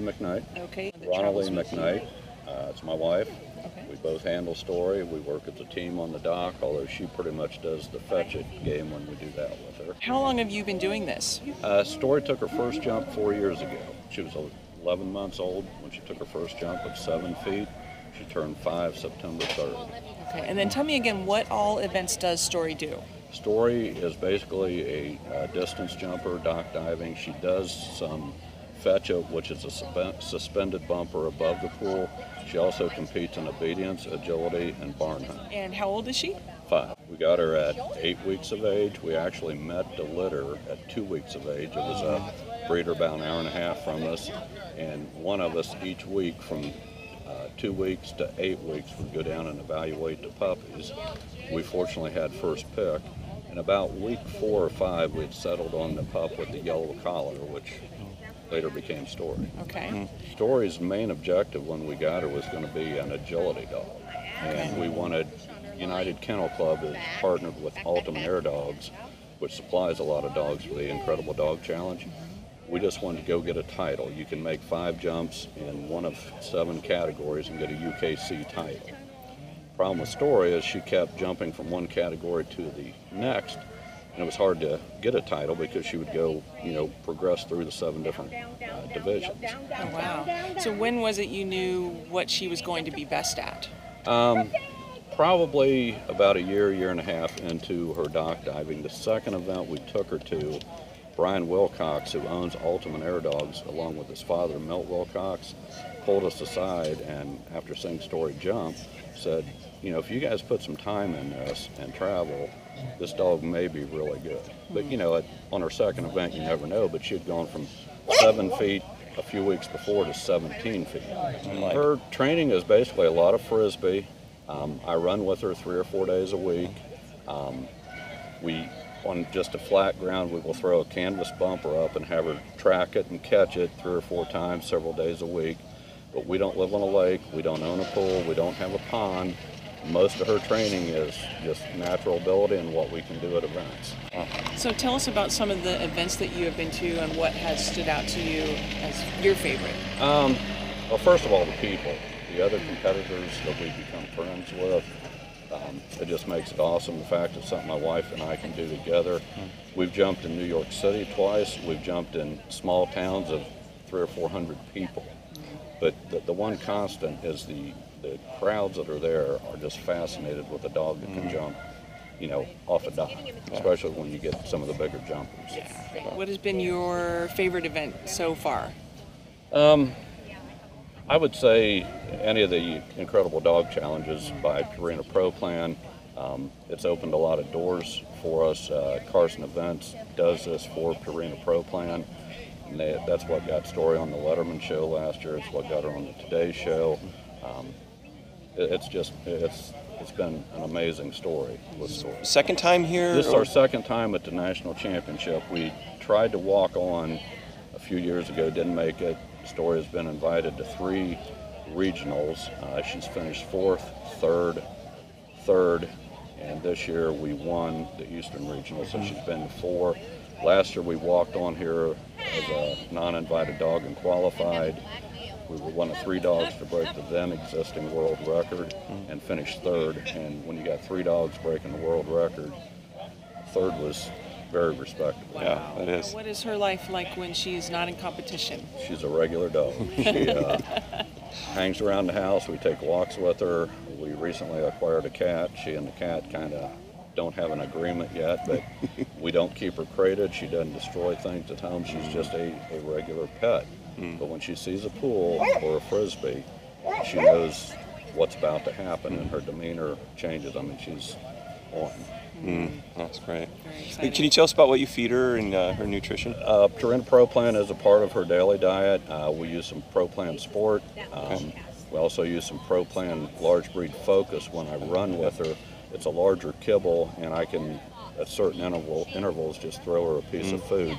McKnight. Okay. Ronald McKnight. It's my wife. Okay. We both handle Storie. We work as a team on the dock, although she pretty much does the fetch it game when we do that with her. How long have you been doing this? Storie took her first jump 4 years ago. She was 11 months old when she took her first jump of 7 feet. She turned 5 September 3rd. Okay, and then tell me again, what all events does Storie do? Storie is basically a distance jumper, dock diving. She does some fetch it, which is a suspended bumper above the pool. She also competes in obedience, agility, and barn hunt. And how old is she? 5. We got her at 8 weeks of age. We actually met the litter at 2 weeks of age. It was a breeder about an hour and a half from us, and one of us each week from 2 weeks to 8 weeks would go down and evaluate the puppies. We fortunately had first pick, and about week 4 or 5 we'd settled on the pup with the yellow collar, which later became Storie. Okay. Storie's main objective when we got her was going to be an agility dog, and we wanted United Kennel Club is partnered with Ultimate Air Dogs, which supplies a lot of dogs for the Incredible Dog Challenge. We just wanted to go get a title. You can make 5 jumps in one of 7 categories and get a UKC title. Problem with Storie is she kept jumping from one category to the next, and it was hard to get a title because she would go, progress through the 7 different divisions. Oh, wow. So when was it you knew what she was going to be best at? Probably about a year and a half into her dock diving. The second event we took her to, Brian Wilcox, who owns Ultimate Air Dogs, along with his father, Milt Wilcox, pulled us aside and after seeing Storie jump, said, if you guys put some time in this and travel, this dog may be really good. But on her second event, you never know, but she had gone from 7 feet a few weeks before to 17 feet. Her training is basically a lot of Frisbee. I run with her 3 or 4 days a week. On just a flat ground, we will throw a canvas bumper up and have her track it and catch it 3 or 4 times, several days a week. But we don't live on a lake, we don't own a pool, we don't have a pond. Most of her training is just natural ability and what we can do at events. So tell us about some of the events that you have been to and what has stood out to you as your favorite. Well, first of all, the people. The other competitors that we become friends with, it just makes it awesome. The fact it's something my wife and I can do together. We've jumped in New York City twice. We've jumped in small towns of 300 or 400 people. But the one constant is the crowds that are there are just fascinated with a dog that can jump, off a dock, especially when you get some of the bigger jumpers. What has been your favorite event so far? I would say any of the Incredible Dog Challenges by Purina ProPlan. It's opened a lot of doors for us. Carson Events does this for Purina ProPlan. And that's what got Storie on the Letterman show last year. It's what got her on the Today show. It's been an amazing story with Storie. Second time here? This is our second time at the National Championship. We tried to walk on a few years ago, didn't make it. Storie has been invited to 3 regionals. She's finished 4th, 3rd, and this year we won the Eastern Regional, so she's been to 4. Last year we walked on here as a non-invited dog and qualified. We were one of 3 dogs to break the then existing world record and finished 3rd. And when you got 3 dogs breaking the world record, 3rd was very respectable. Yeah, it is. What is her life like when she's not in competition? She's a regular dog. She hangs around the house. We take walks with her. We recently acquired a cat. She and the cat kind of don't have an agreement yet, but we don't keep her crated. She doesn't destroy things at home. She's just a regular pet. But when she sees a pool or a Frisbee, she knows what's about to happen and her demeanor changes. I mean, she's on. That's great. Can you tell us about what you feed her and her nutrition? Purina ProPlan is a part of her daily diet. We use some ProPlan Sport. We also use some ProPlan Large Breed Focus when I run with her. It's a larger kibble, and I can, at certain intervals, just throw her a piece of food.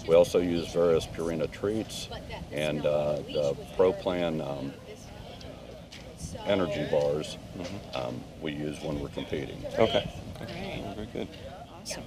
We also use various Purina treats and the ProPlan energy bars we use when we're competing. Okay. Great. Very good. Awesome.